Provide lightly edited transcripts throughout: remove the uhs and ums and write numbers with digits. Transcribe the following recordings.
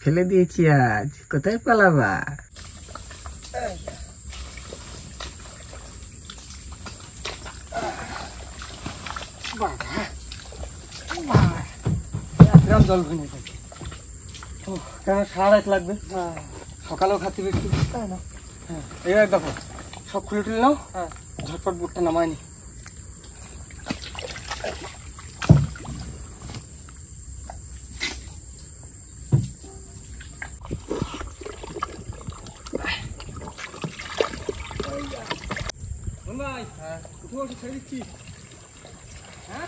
ফেলে দিয়েছি আজ, কোথায় পালাবা? জল ভেঙে গেছে, কেন সারা রাত লাগবে, সকালেও খাতে একটু, তাই না? হ্যাঁ, এবার দেখো সব খুলে টুলে নাও, ঝটপট বুটটা নামায়নি। ভাই উঠে বসে ছেড়ে দিচ্ছি। হ্যাঁ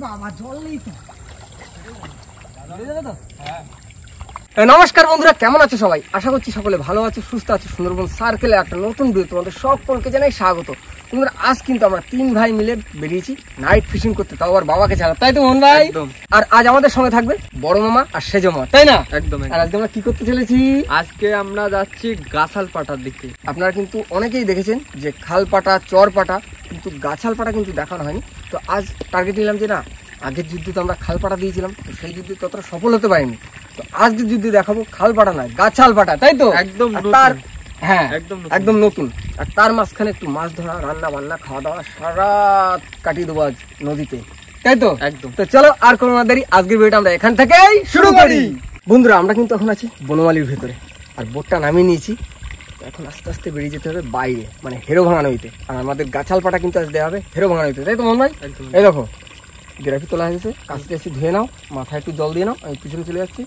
বাবা, জল নেই তো। নমস্কার বন্ধুরা, কেমন আছো সবাই? আশা করছি সকলে ভালো আছো, সুস্থ আছো। সুন্দরবন সার্কেলে একটা নতুন ভিডিও তোমাদের সকলকে জানাই স্বাগত। বন্ধুরা, আজ কিন্তু আমরা 3 ভাই মিলে বেরিয়েছি নাইট ফিশিং করতে, তাও আবার বাবাকে ছাড়া, তাই তো মোহন ভাই? আর আজ আমাদের সঙ্গে থাকবে বড় মামা আর সেজ মামা, তাই না? একদম। আর আজকে আমরা কি করতে চলেছি? আজকে আমরা যাচ্ছি গাছাল পাটার দিকে। আপনারা কিন্তু অনেকেই দেখেছেন যে খাল পাটা, চর পাটা, কিন্তু গাছাল পাটা কিন্তু দেখানো হয়নি। তো আজ টার্গেট নিলাম যে না, আগের যুদ্ধে তো আমরা খাল পাটা দিয়েছিলাম, তো সেই যুদ্ধে ততটা সফল হতে পারিনি। তো আজকের যুদ্ধে দেখাবো খাল পাটা নয়, গাছাল পাটা, তাই তো? একদম। তার হ্যাঁ, একদম নতুন। আর তার মাঝখানে একটু মাছ ধরা, রান্না বান্না, খাওয়া দাওয়া, সারা কাটিয়ে দেবো আজ নদীতে, তাই তো? একদম। তো চলো আর কোনো না দেরি, আজকের ভিডিওটা আমরা এখান থেকেই শুরু করি। বন্ধুরা, আমরা কিন্তু এখন আছি বনমালীর ভেতরে, আর বোটটা নামিয়ে নিয়েছি। এখন আস্তে আস্তে বেরিয়ে যেতে হবে বাইরে, মানে হেরো ভাঙা নদীতে। আর আমাদের গাছাল পাটা কিন্তু আজ দেওয়া হবে হেরো ভাঙা নদীতে, তাই তো মন ভাই? এই দেখো গ্রাফি তোলা হয়েছে, কাছতে এসে ধুয়ে নাও, মাথায় একটু জল দিয়ে নাও, আমি পিছনে চলে যাচ্ছি,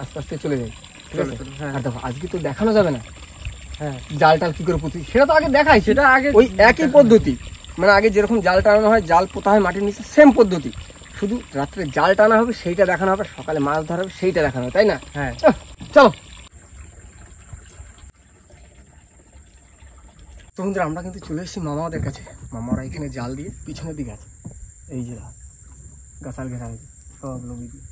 আস্তে আস্তে চলে যাই, ঠিক আছে? আর দেখো আজকে তো দেখানো যাবে না, হ্যাঁ, জাল টাল কি করে পুঁতি সেটা তো আগে দেখাই, সেটা আগে ওই একই পদ্ধতি, মানে আগে যেরকম জাল টানানো হয়, জাল পোতা হয় মাটির নিচে, সেম পদ্ধতি, শুধু রাত্রে জাল টানা হবে সেইটা দেখানো হবে, সকালে মাছ ধরা হবে সেইটা দেখানো হবে, তাই না? হ্যাঁ, চলো। তো বন্ধুরা, আমরা কিন্তু চলে এসেছি মামাদের কাছে। মামারা এখানে জাল দিয়ে পিছনের দিকে আছে, এই যে গাছাল ঘেরা হয়েছে সব লোক দিয়ে।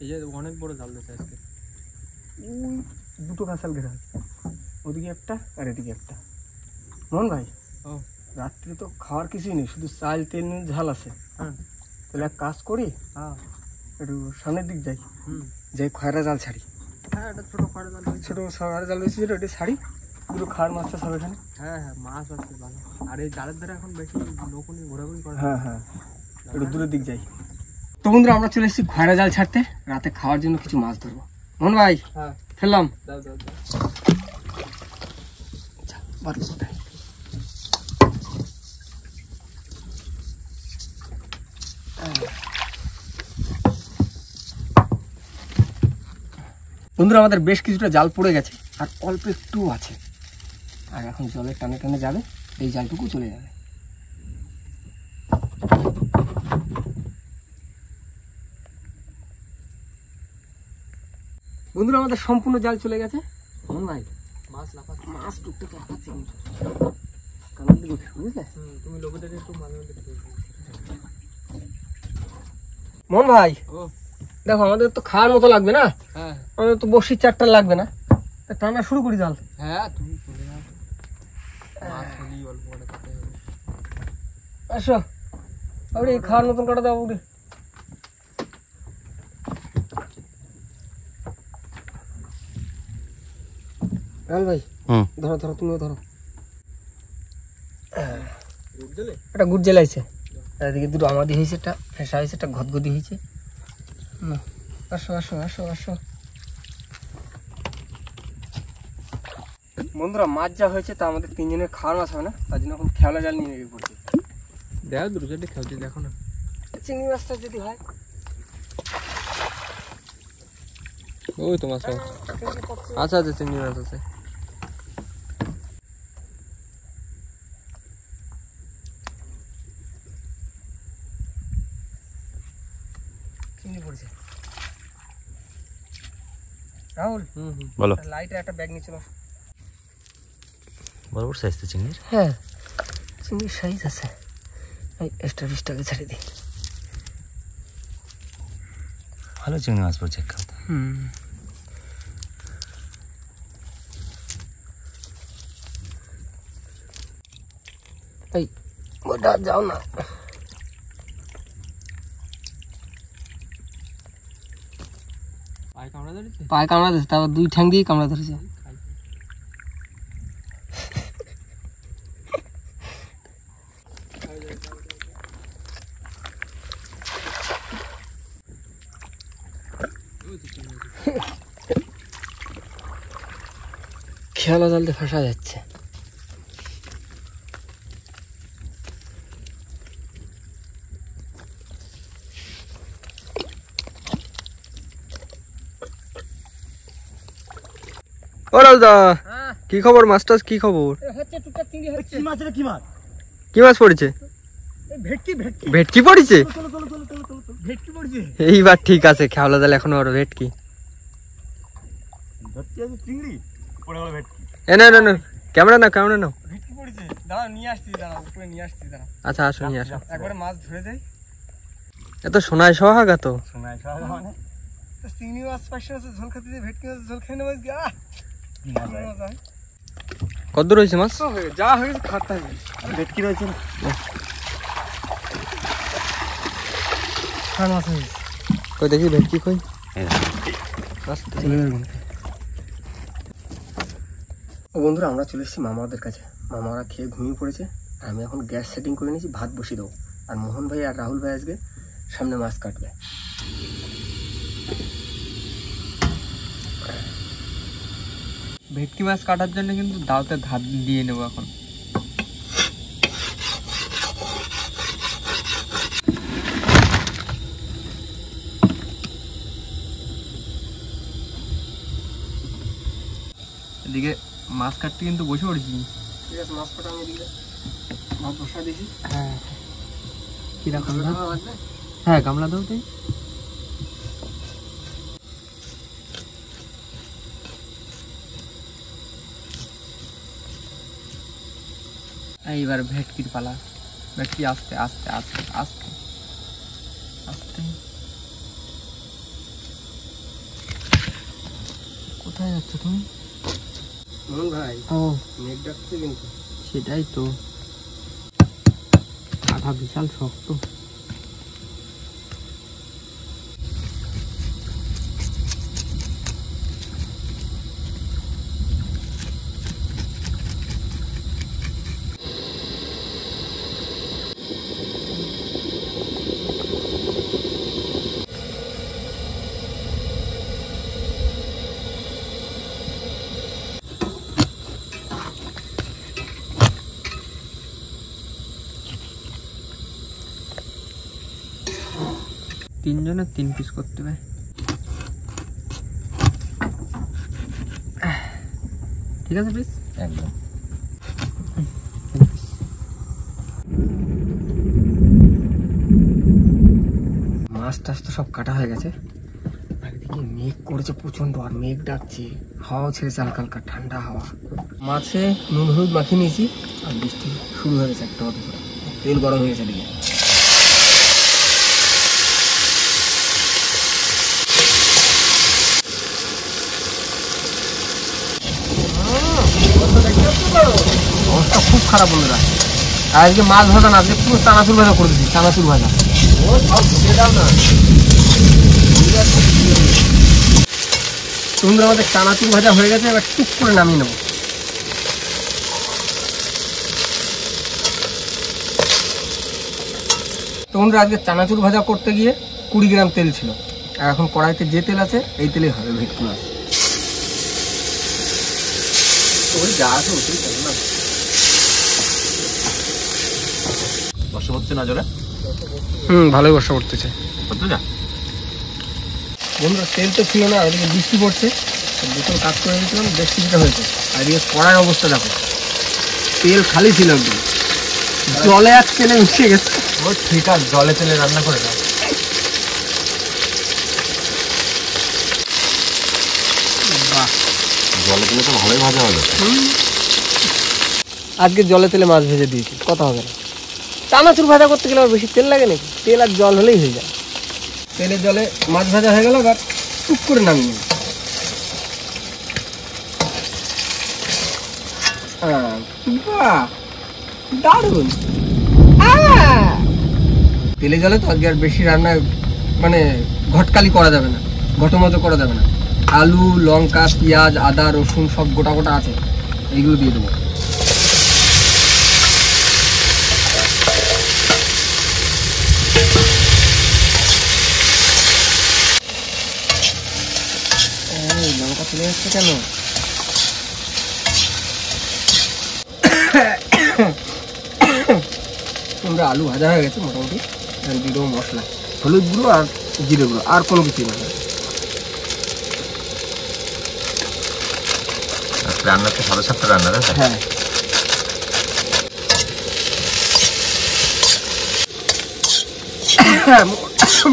এই যে অনেক বড় জাল দিয়েছে আজকে, ওই দুটো গাছাল ঘেরা আছে, ওদিকে একটা আর এদিকে একটা। মোহন ভাই, রাত্রে তো খাওয়ার কিছুই নেই, শুধু চাল তেল নিয়ে ঝাল আছে। হ্যাঁ, তাহলে এক কাজ করি, একটু সামনের দিক যাই, যাই খয়রা জাল ছাড়ি। হ্যাঁ, একটা ছোট খয়রা জাল, ছোটো খয়রা জাল রয়েছে, ওটা ছাড়ি, পুরো খাওয়ার মাছটা সব এখানে। হ্যাঁ হ্যাঁ, মাছ আছে ভালো। আর এই জালের ধারে এখন বেশি নৌকো নিয়ে ঘোরাঘুরি করে। হ্যাঁ হ্যাঁ, একটু দূরের দিক যাই। তো বন্ধুরা, আমরা চলে এসেছি খয়রা জাল ছাড়তে, রাতে খাওয়ার জন্য কিছু মাছ ধরবো। মোহন ভাই, হ্যাঁ, ফেললাম। বন্ধুরা, আমাদের বেশ কিছুটা জাল পড়ে গেছে, আর অল্প একটু আছে, আর এখন জলের টানে টানে যাবে, এই জালটুকু চলে যাবে। বন্ধুরা, আমাদের সম্পূর্ণ জাল চলে গেছে। মোহন ভাই, মাছ টুকটাক লাফাচ্ছে, কানের দিকে উঠে, বুঝলে? তুমি লোকেদের একটু মাঝে মধ্যে মোহন ভাই, দেখো আমাদের তো খাওয়ার মতো লাগবে না, আমাদের তো বসির চারটা লাগবে না, টানা শুরু করি জাল। হ্যাঁ, তুমি চলে যাও, অল্প করে কাটতে হবে। আসো, আপনি খাওয়ার মতন কাটা দাও উঠে। ভাই ধরো ধরো, তুমিও ধরো। একটা গুড় জ্বালাইছে, এদিকে দুটো আমাদি হয়েছে, একটা ফেঁসা হয়েছে, একটা ঘদগদি হয়েছে। আসো আসো আসো আসো। বন্ধুরা, মাছ যা হয়েছে তা আমাদের 3 জনের খাওয়ার মাছ হবে না, তার জন্য এখন খেওলা জাল নিয়ে নেবে পড়ছে। দেখো দুটো চারটে খেলতে, দেখো না চিংড়ি মাছটা যদি হয়। ওই তো মাছ আছে, আচ্ছা আচ্ছা, চিংড়ি মাছ আছে। চিংড়ি পড়ছে। রাহুল, বলো। লাইটের একটা ব্যাগ নিয়ে চলো। বড় বড় সাইজ তো চিংড়ির? হ্যাঁ, চিংড়ির সাইজ আছে। এই এক্সট্রা 20 টাকা ছাড়ে দিই। ভালো চিংড়ি মাছ পড়ছে খাওয়া। এই ওটা যাও না, পায়ে কামড়া ধরেছে? পায়ে কামড়া ধরেছে, তারপর দুই ঠ্যাং দিয়ে কামড়া ধরেছে। খেয়ালা জালতে ফাঁসা যাচ্ছে। ও রাজদা, কি খবর? মাছ টাছ কি খবর? হচ্ছে টুকটাক চিংড়ি হচ্ছে। কি মাছ? এটা কি মাছ? কি মাছ পড়েছে? ভেটকি ভেটকি ভেটকি পড়েছে? ভেটকি পড়ছে। এইবার ঠিক আছে, খেওলা জাল এখনো আর ভেটকি। ভেটকি আছে, চিংড়ি পড়ে গেল ভেটকি। এ না না না, ক্যামেরা নাও, ক্যামেরা নাও। ভেটকি পড়ছে, দাঁড়া নিয়ে আসছি, দাঁড়া উপরে নিয়ে আসছি, দাঁড়া। আচ্ছা আসো, নিয়ে আসো। একবারে মাছ ধরে যাই। এত সোনায় সোহাগা তো। শোনাই খাওয়া মানে তো চিংড়ি মাছ পাশে আছে, ঝোল খেতে দিয়ে ভেটকি মাছ ঝোল খেয়ে নেবো। কি মজা। কত রয়েছে মাছ? যা হয়েছে খাতে হবে। ভেটকি রয়েছে না? খান মাছ হয়েছে। কই দেখি ভেটকি কই। ও বন্ধুরা, আমরা চলে এসেছি মামাদের কাছে। মামারা খেয়ে ঘুমিয়ে পড়েছে। আমি এখন গ্যাস সেটিং করে নিয়েছি, ভাত বসিয়ে দেবো। আর মোহন ভাই আর রাহুল ভাই আজকে সামনে মাছ কাটবে। ভেটকি মাছ কাটার জন্য কিন্তু দাওতে ধার দিয়ে নেবো এখন। এদিকে মাছ কাটতে কিন্তু বসে পড়েছি। ঠিক আছে, মাছ কাটা আমি এদিকে ভাত বসা দিয়েছি। হ্যাঁ, কিরকম লাগবে? হ্যাঁ, গামলা দাও তাই। এইবার ভেটকির পালা। ভেটকি আস্তে আস্তে আস্তে আস্তে আস্তে। কোথায় যাচ্ছ তুমি? মোহন ভাই, ও নেট ডাকছে কিন্তু। সেটাই তো, কাঁটা বিশাল শক্ত। তিনজনের 3 পিস করতে হবে। ঠিক আছে পিস? একদম। মাছ টাছ তো সব কাটা হয়ে গেছে। আর এদিকে মেঘ করেছে প্রচন্ড, আর মেঘ ডাকছে, হাওয়া ছেড়েছে হালকা হালকা ঠান্ডা হাওয়া। মাছে নুন হলুদ মাখিয়ে নিয়েছি, আর বৃষ্টি শুরু হয়ে গেছে একটা করে। তেল গরম হয়ে গেছে এদিকে। অবস্থা খুব খারাপ বন্ধুরা। আর আজকে মাছ ভাজা না, আজকে পুরো চানাচুর ভাজা করে দিচ্ছি, চানাচুর ভাজা। বন্ধুরা, আমাদের চানাচুর ভাজা হয়ে গেছে, এবার টুক করে নামিয়ে নেবো। তো বন্ধুরা, আজকে চানাচুর ভাজা করতে গিয়ে 20 গ্রাম তেল ছিল, আর এখন কড়াইতে যে তেল আছে এই তেলেই হবে ভেটকি মাছ। ওই যা আছে ওটাই তেল না। বর্ষা হচ্ছে না জোরে? ভালোই বর্ষা পড়তেছে। হচ্ছে না? বন্ধুরা, তেল তো ছিল না, ওদিকে বৃষ্টি পড়ছে, বোতল কাজ করে দিয়েছিলাম, বেশ কিছুটা হয়েছে। আর এদিকে কড়াইয়ের অবস্থা দেখো, তেল খালি ছিল একদম, জলে এক তেলে মিশে গেছে। ও ঠিক আছে, জলে তেলে রান্না করে দাও। বাহ, জলে তেলে তো ভালোই ভাজা হবে। আজকে জলে তেলে মাছ ভেজে দিয়েছি, কথা হবে না। চানাচুর ভাজা করতে গেলে আবার বেশি তেল লাগে নাকি? তেল আর জল হলেই হয়ে যায়। তেলে জলে মাছ ভাজা হয়ে গেল, এবার টুক করে নামিয়ে নিই। বাহ, দারুণ। তেলে জলে তো আজকে আর বেশি রান্না মানে ঘটকালি করা যাবে না, ঘটমটো করা যাবে না। আলু, লঙ্কা, পেঁয়াজ, আদা, রসুন সব গোটা গোটা আছে, এইগুলো দিয়ে দেবো। লঙ্কা চলে যাচ্ছে কেন? আমরা আলু ভাজা হয়ে গেছে মোটামুটি, দিয়ে দেবো মশলা, হলুদ গুঁড়ো আর জিরে গুঁড়ো, আর কোনো কিছু না। রান্না তো সাদা সাপটা রান্না, তাই তো? হ্যাঁ,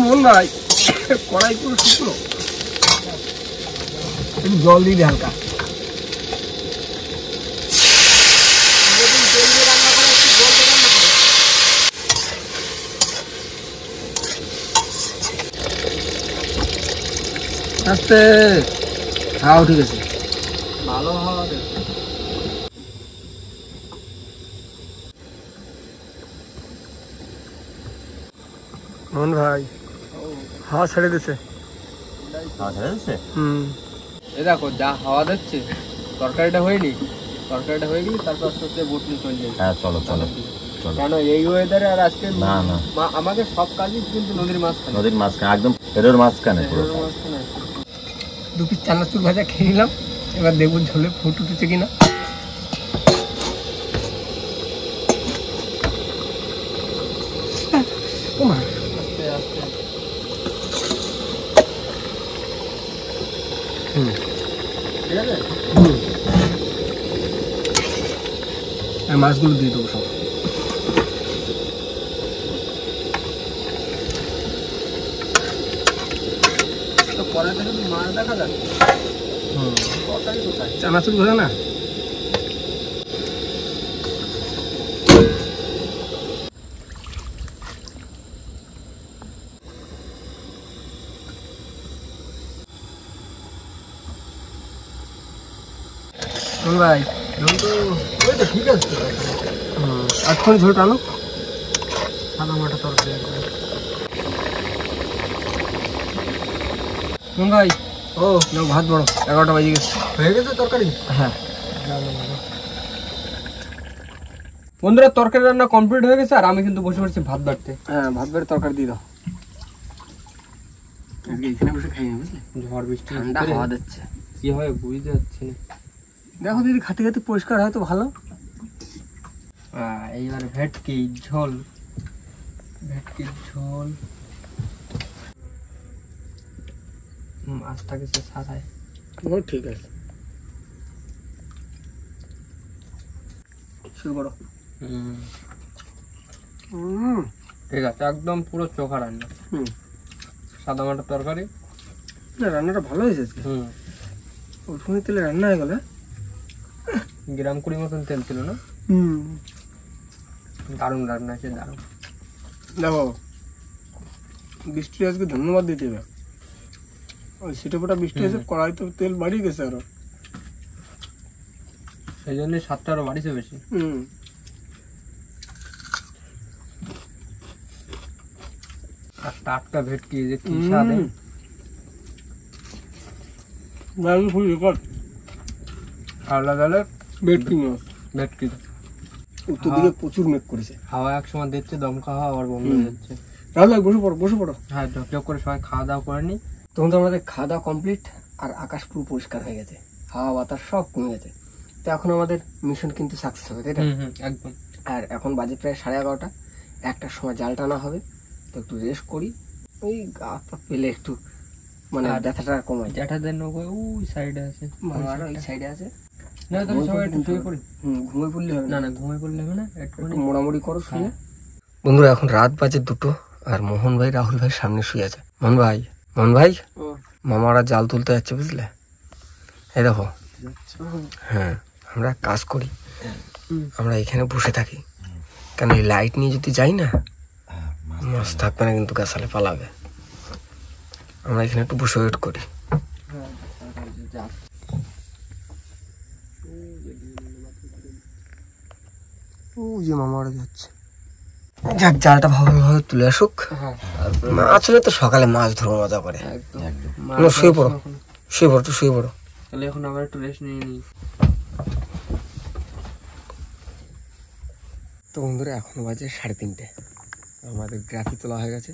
মন ভাই কড়াই পুরো শুকনো, একটু জল দিয়ে দিই হালকা। আস্তে খাও, ঠিক আছে, ভালো হবে। মোহন ভাই হাওয়া ছেড়ে দিছে। এই দেখো যা হাওয়া দিচ্ছে, তরকারিটা হয়নি, তরকারিটা হয়ে গেলে তারপর আস্তে আস্তে বটনি চলে যাবে। হ্যাঁ, চলো চলো চলো। কেন এই ওয়েদারে আর আজকে না না, আমাদের সব কাজই কিন্তু নদীর মাঝখানে, নদীর মাঝখানে, একদম ফেরোর মাঝখানে পুরো। দু পিস চানাচুর ভাজা খেয়ে নিলাম, এবার দেখবো ঝোলে ফুট উঠেছে কিনা। মাছগুলো দিয়ে দেবো সব। চানাচুর ভাজা না, ভাই ঝোল তো ওই তো ঠিক আছে। আজক্ষণ ঝোল টানো, সাদা মাটা তরকারি ভাই। ও ভাত বড়, 11টা বাজে গেছে, হয়ে গেছে তরকারি। হ্যাঁ বন্ধুরা, তরকারি রান্না কমপ্লিট হয়ে গেছে, আর আমি কিন্তু বসে পড়ছি ভাত বাড়তে। হ্যাঁ, ভাত বাড়ে তরকারি দিয়ে দাও। এখানে বসে খাই না, বুঝলে, ঝড় বৃষ্টি ঠান্ডা হাওয়া দিচ্ছে, কি হয় বুঝতে যাচ্ছি না। দেখো যদি খাতে খাতে পরিষ্কার হয় তো ভালো। এইবার ভেটকি ঝোল, ভেটকির ঝোল মাছটা কিছু ছাড়াই। ও ঠিক আছে, শুরু করো। ঠিক আছে, একদম পুরো চোখা রান্না। সাদা মাটার তরকারি, না রান্নাটা ভালো হয়েছে আজকে। রসুনের তেলে রান্না হয়ে গেল, গ্রাম 20 মতন তেল ছিল না। দারুণ রান্না আছে, দারুণ। দেখো বৃষ্টি আজকে ধন্যবাদ দিতে হবে, ওই সিটে ফোটা বৃষ্টি আছে, কড়াই তো তেল বাড়িয়ে গেছে আরো, সেই জন্য স্বাদটা আরো বাড়িছে বেশি। আর টাটকা ভেটকি যে কি স্বাদ, দারুণ ফুল রেকর্ড। আলাদা ভেটকি মাছ, ভেটকি উত্তর দিকে প্রচুর মেঘ করেছে, হাওয়া এক সময় দিচ্ছে, দমকা হাওয়া আবার বন্ধ হয়ে যাচ্ছে। রাহুল বসে পড়ো, বসে পড়ো। হ্যাঁ, ঝকঝক করে সবাই খাওয়া দাওয়া করে নি। তখন তো আমাদের খাওয়া দাওয়া কমপ্লিট, আর আকাশ পুরো পরিষ্কার হয়ে গেছে, হাওয়া বাতাস সব কমে গেছে। তো এখন আমাদের মিশন কিন্তু সাকসেস হবে, তাই না? একদম। আর এখন বাজে প্রায় 11:30, 1টার সময় জাল টানা হবে। তো একটু রেস্ট করি, ওই গা পা পেলে একটু মানে ব্যথাটা কমায়। জ্যাঠাদের নৌকো ওই সাইডে আছে, আমার ওই সাইডে আছে। না তুমি সবাই একটু শুয়ে পড়ি। ঘুমিয়ে পড়লে হবে না? না ঘুমিয়ে পড়লে হবে না, একটু মোড়ামুড়ি করো শুয়ে। বন্ধুরা এখন রাত বাজে 2টো, আর মোহন ভাই রাহুল ভাই সামনে শুয়ে আছে। মোহন ভাই, মোহন ভাই, মামারা জাল তুলতে যাচ্ছে, বুঝলে? এই দেখো, হ্যাঁ আমরা কাজ করি, আমরা এখানে বসে থাকি, কারণ এই লাইট নিয়ে যদি যাই না, মাছ থাকবে না কিন্তু, গাছালে পালাবে। আমরা এখানে একটু বসে ওয়েট করি। ও যে মামারা যাচ্ছে, যাক জালটা ভালোভাবে তুলে আসুক। মাছ হলে তো সকালে মাছ ধরবো মজা করে। শুয়ে পড়ো, শুয়ে পড়ো, শুয়ে পড়ো। তাহলে এখন আবার একটু রেস্ট নিয়ে নিই। তো বন্ধুরা এখন বাজে 3:30, আমাদের গ্রাফি তোলা হয়ে গেছে।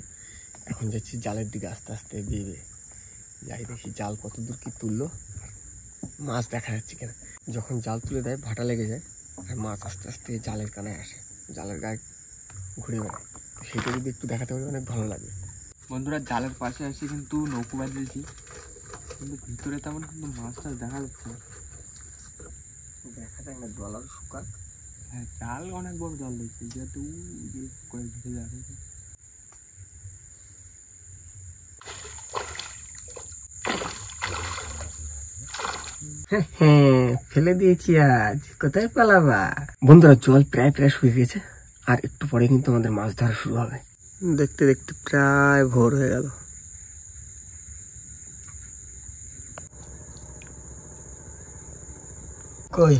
এখন যাচ্ছি জালের দিকে আস্তে আস্তে বেয়ে যাই, দেখি জাল কত দূর কি তুললো, মাছ দেখা যাচ্ছে কিনা। যখন জাল তুলে দেয় ভাটা লেগে যায় আর মাছ আস্তে আস্তে জালের কানায় আসে, জালের গায়ে ঘুরে বেড়ায়। সেটা যদি একটু দেখাতে পারি অনেক ভালো লাগবে। বন্ধুরা জালের পাশে আসি কিন্তু নৌকো বাঁধিয়েছি, কিন্তু ভিতরে তেমন কিন্তু মাছটা দেখা যাচ্ছে না। দেখা যায় না, জল আর শুকাক। হ্যাঁ, জাল অনেক বড় জাল দিয়েছে, যেহেতু করে ভিজে যাবে। হ্যাঁ, ফেলে দিয়েছি আজ, কোথায় পালাবা? বন্ধুরা জল প্রায় প্রায় শুকিয়ে গেছে, আর একটু পরে কিন্তু আমাদের মাছ ধরা শুরু হবে। দেখতে দেখতে প্রায় ভোর হয়ে গেল। কই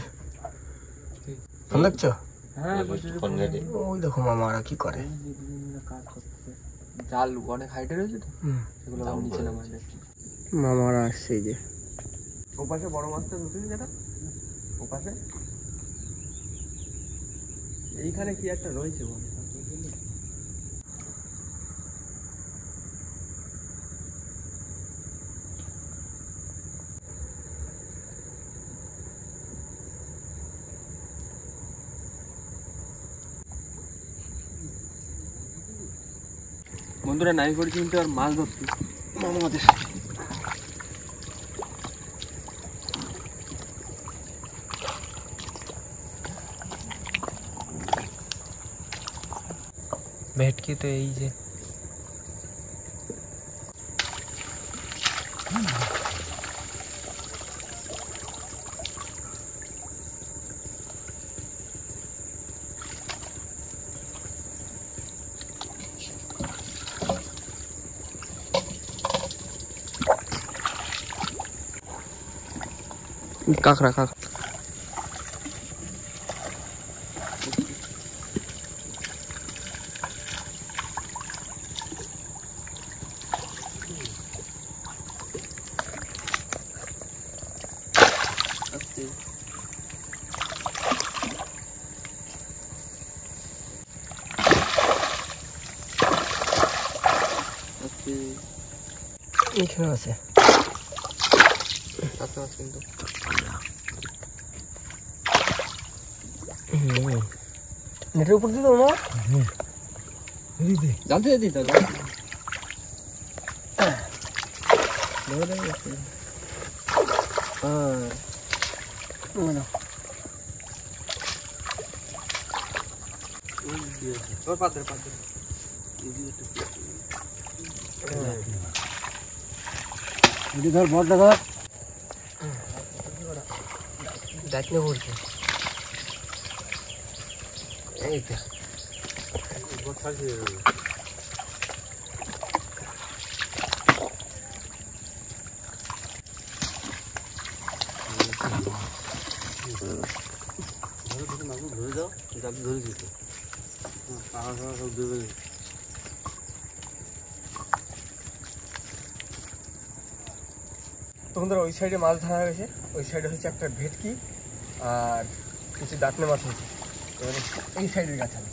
ভালো লাগছো? হ্যাঁ, ফোন ওই দেখো মামারা কি করে। কাজ করতেছে, জাল অনেক হাইটে রয়েছে তো, সেগুলো আবার নিচে নামায় যাচ্ছে। মামারা আসছে এই যে। ওপাশে বড় মাছটা নতুন যেটা ওপাশে, এইখানে কি একটা রয়েছে বলে। বন্ধুরা নাই করেছি কিন্তু আর মাছ ধরছি মামাদের সাথে। ভেটকি তো এই যে কাঁকড়া কাঁকড়া। এখানে আছে কিন্তু নেটের উপর দিল আমার জানতে দিই তো পাত্রে পাত্রে ধর বড় দেখা ডাকলে পড়ছে। এইটা ধরে যাও, ধরে দিতে সব দেবে। তো বন্ধুরা ওই সাইডে মাছ ধরা হয়েছে, ওই সাইডে হচ্ছে একটা ভেটকি আর কিছু দাঁতনে মাছ হয়েছে। এবারে এই সাইডের গাছালে।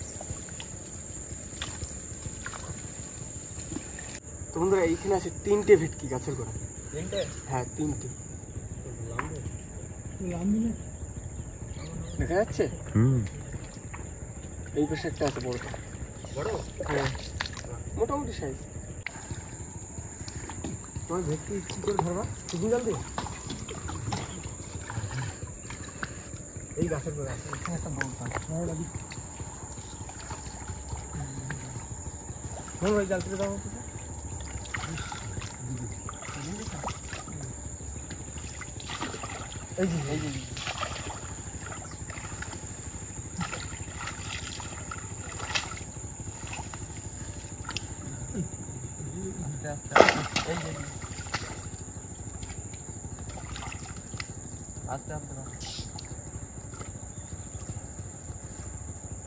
তো বন্ধুরা এইখানে আছে 3টে ভেটকি গাছের গোড়া। হ্যাঁ 3টে দেখা যাচ্ছে। এই পাশে একটা আছে বড় বড়, হ্যাঁ মোটামুটি সাইজ। তোমার ভেটকি কি করে ধরবা? শুধু জাল দিয়ে এই গাছের গোড়া আছে, এখানে একটা বড় গাছ লাগি। ভাই জাল তুলে দাও। এই যে এই যে আস্তে এই যে আস্তে আস্তে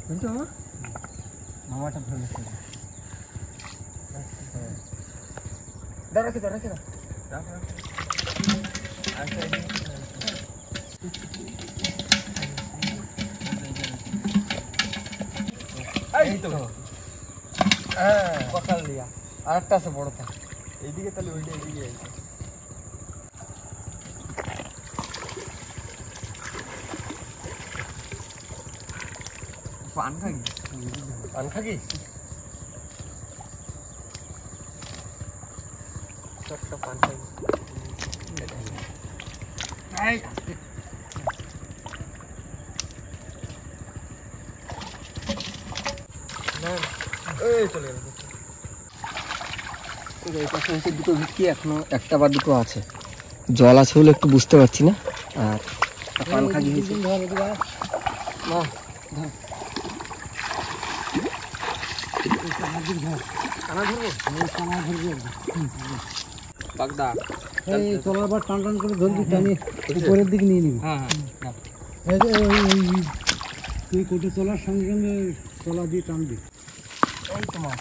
বুঝছো মামা? মামাটা ধরে নিচ্ছে। দাঁড়া রাখি দাঁড়া রাখি না। রাখ রাখ আচ্ছা এই তো হ্যাঁ কষাল দিয়া আর একটা আছে বড়টা। এইদিকে তাহলে ওইটা এইদিকে পান খাই পান খাবি? একটা পান খাই এই চলে গেল এই পাশে হচ্ছে দুটো ভিটকি, এখনো একটা বা দুটো আছে। জল আছে বলে একটু বুঝতে পারছি না। আর একটা পান খাগি হয়েছে। না ধর কানা ধরবো? বাগদা এই তলার বার টান টান করে ধরবি, টানি উপরের দিকে নিয়ে নিবি। হ্যাঁ হ্যাঁ এই যে তুই কোটে তলার সঙ্গে সঙ্গে তলা দিয়ে টানবি। এই তো মাছ।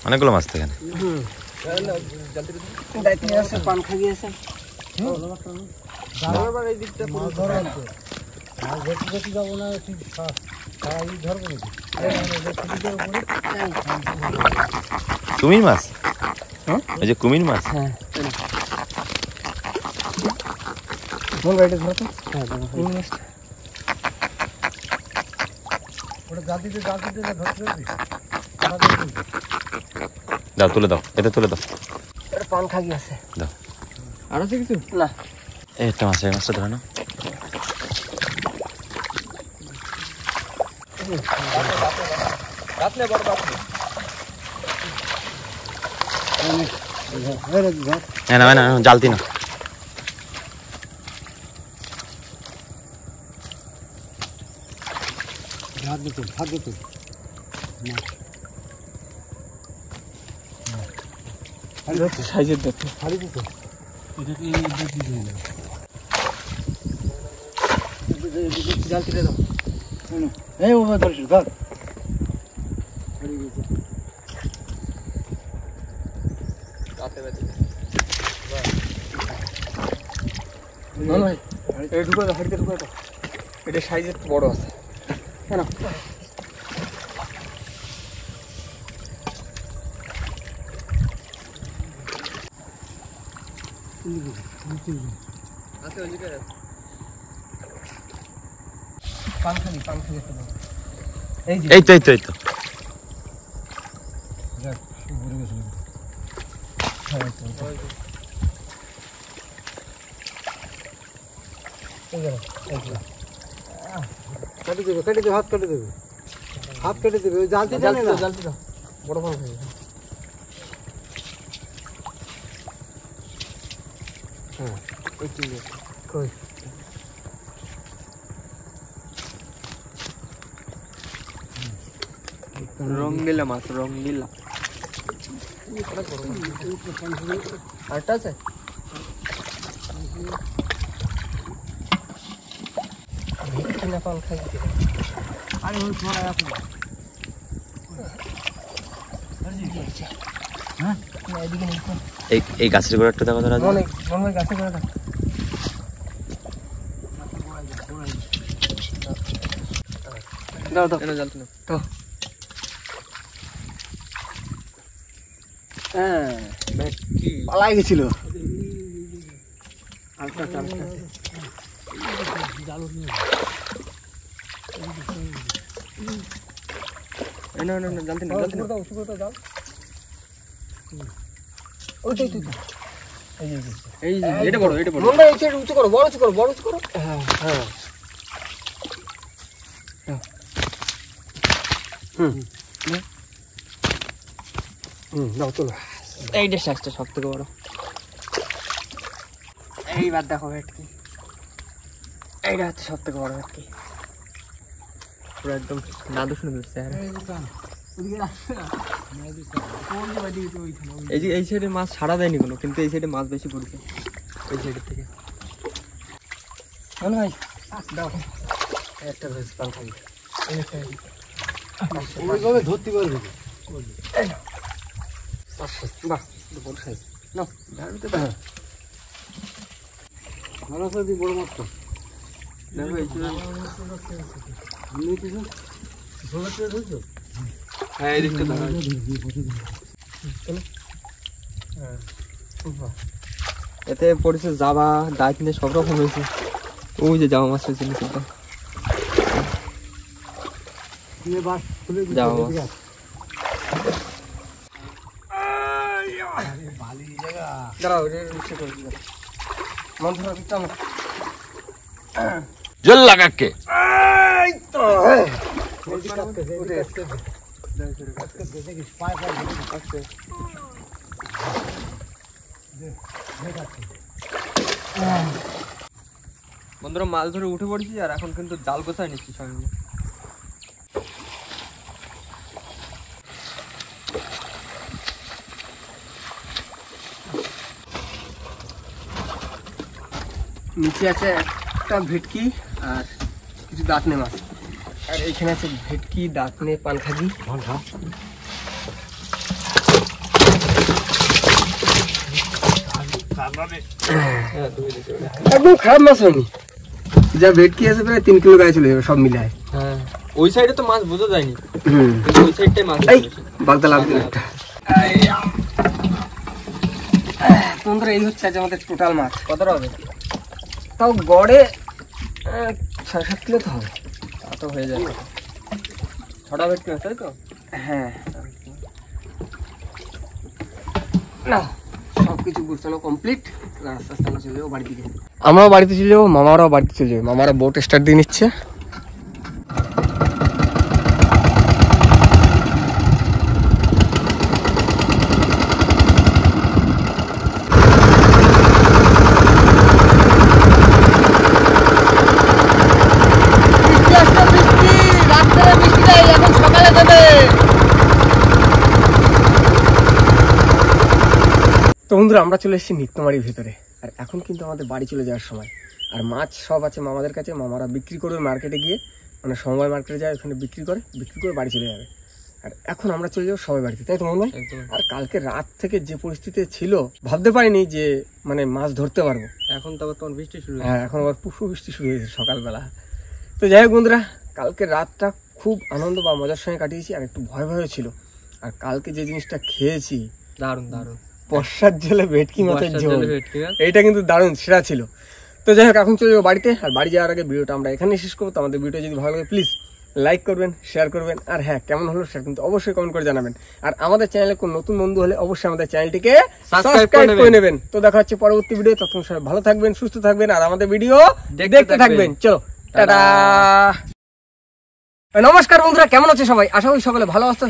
অনেকগুলো মাছ তো এখানে। দায়িত্ব আছে, পান খাগি আছে। এই দিকটা মাছ ধরা আছে, মাছ ধরতে ধরতে যাবো না, ঠিক সারা ধরবো নাকি? কুমির মাছ? হ্যাঁ ওই যে কুমির মাছ। হ্যাঁ বল গাড়িটা ধরো তো। হ্যাঁ কোন মাছটা? ওটা জাতিতে ধরতে পারবি? দাও তুলে দাও, এতে তুলে দাও। এটা পান খাগি আছে। দাও। আর আছে কিছু না এই একটা মাছ, এই মাছটা ধরে নাও। রাত নে বড় রাত নে হ্যাঁ না না জালতি না। হাত দিতে সাইজের দেখো। হাড়ি দিতে জাল তুলে দাও। এই ওভাবে ধরিস, ধর। রাতে বেঁধে না ভাই এটা ঢুকে দাও, হাড়িতে ঢুকে দাও। এটা সাইজের বড় আছে। কেন আছে ওইদিকে পান খাগি একটা দাও। এই যে এই তো এই তো এই তো। কেটে দেবে, হাত কেটে দেবে, ওই জালতি জাল জানে না। জাল দাও, বড় পান খাগি। হ্যাঁ এই কি কই রঙ্গিলা মাছ রঙ্গিলা আরেকটা আছে? ভিটকি না পান খাগি? আরে ওই ছড়া আছে হ্যাঁ না এদিকে নেই। এই গাছের গোড়া একটু দেখো তো রাজু। মনে গাছে করে দাও। দাও দাও কেন জ্বালতে না তো। হ্যাঁ কি পালাই গেছিল। না না না জ্বালতে না জ্বালতে না এই যে এটা বড় মনটা এই সাইড উঁচু করো, বড় উঁচু করো। হ্যাঁ হ্যাঁ দাও চলো। এইটা সাইজটা সব থেকে বড় এইবার দেখো ভেটকি, এইটা হচ্ছে সব থেকে বড় ভেটকি। পুরো একদম নাদুস নাদুস এই যে এই সাইডে মাছ ছাড়া দেয়নি কোনো, কিন্তু এই সাইডে মাছ বেশি পড়ছে এই সাইডের থেকে। ভাই দাও একটা ভেজ পান খাই ওইভাবে ধরতে পারবে না। বাহ বড় সাইজ নাও দাঁড়াতে দাও ভালো করে দি, বড় মাছ তো দেখো এই সাইডে। হ্যাঁ এই দিকটা ধরো। এতে পড়েছে জাবা, ডাইকিনে সব রকম হয়েছে। ওই যে জামা মাছ হয়েছে নিচেটা, জামা মাছ। দাঁড়াও রে নিচে করে দিও মন ধরা দিতে আমার জল লাগাকে এই তো বন্ধুরা মাছ ধরে উঠে পড়েছি, আর এখন কিন্তু জাল গোছায় নিচ্ছি সঙ্গে। নিচে আছে একটা ভেটকি আর কিছু দাঁতনে মাছ, আর এখানে আছে ভেটকি দাঁতনে পানখাজি। একদম খারাপ মাছ হয়নি, যা ভেটকি আছে প্রায় 3 কিলো গায়ে চলে যাবে সব মিলায়। হ্যাঁ ওই সাইডে তো মাছ বোঝা যায়নি, হুম কিন্তু ওই সাইডটাই মাছ এই বেশি। বাগদা লাগবে একটা। বন্ধুরা এই হচ্ছে আজ আমাদের টোটাল মাছ। কতটা হবে? তাও গড়ে 6-7 কিলো তো হবে। তা তো হয়ে যাবে। 6টা ভেটকি আছে তাই তো? হ্যাঁ না সবকিছু গুছানো কমপ্লিট, আস্তে আস্তে আমরা চলে যাবো বাড়ির দিকে। আমরাও বাড়িতে চলে যাবো, মামারাও বাড়িতে চলে যাবে। মামারা বোট স্টার্ট দিয়ে নিচ্ছে। তো বন্ধুরা আমরা চলে এসেছি নিত্যমারির ভিতরে, আর এখন কিন্তু আমাদের বাড়ি চলে যাওয়ার সময়। আর মাছ সব আছে মামাদের কাছে, মামারা বিক্রি করবে মার্কেটে গিয়ে, মানে সময় মার্কেটে যায় ওখানে বিক্রি করে বাড়ি চলে যাবে। আর এখন আমরা চলে যাবো সবাই বাড়িতে, তাই তো মনে হয়? একদম। আর কালকে রাত থেকে যে পরিস্থিতি ছিল ভাবতে পারিনি যে মানে মাছ ধরতে পারবো। এখন তো আবার তোমার বৃষ্টি শুরু হ্যাঁ এখন আবার পুরো বৃষ্টি শুরু হয়েছে সকালবেলা। তো যাই হোক বন্ধুরা, কালকে রাতটা খুব আনন্দ বা মজার সঙ্গে কাটিয়েছি, আর একটু ভয় ভয়ও ছিল। আর কালকে যে জিনিসটা খেয়েছি, দারুণ দারুণ বর্ষার জলে ভেটকি মাছের বর্ষার ঝোল, জলে ভেটকি মাছ। এইটা কিন্তু দারুণ সেরা ছিল। তো যাই হোক এখন চলে যাবো বাড়িতে, আর বাড়ি যাওয়ার আগে ভিডিওটা আমরা এখানেই শেষ করবো। তো আমাদের ভিডিও যদি ভালো লাগে প্লিজ লাইক করবেন, শেয়ার করবেন, আর হ্যাঁ কেমন হলো সেটা কিন্তু অবশ্যই কমেন্ট করে জানাবেন। আর আমাদের চ্যানেলে কোন নতুন বন্ধু হলে অবশ্যই আমাদের চ্যানেলটিকে সাবস্ক্রাইব করে নেবেন। তো দেখা হচ্ছে পরবর্তী ভিডিও, ততক্ষণ সবাই ভালো থাকবেন, সুস্থ থাকবেন, আর আমাদের ভিডিও দেখতে থাকবেন। চলো টাটা। নমস্কার বন্ধুরা, কেমন আছে সবাই? আশা করি সকালে ভালো অবস্থা।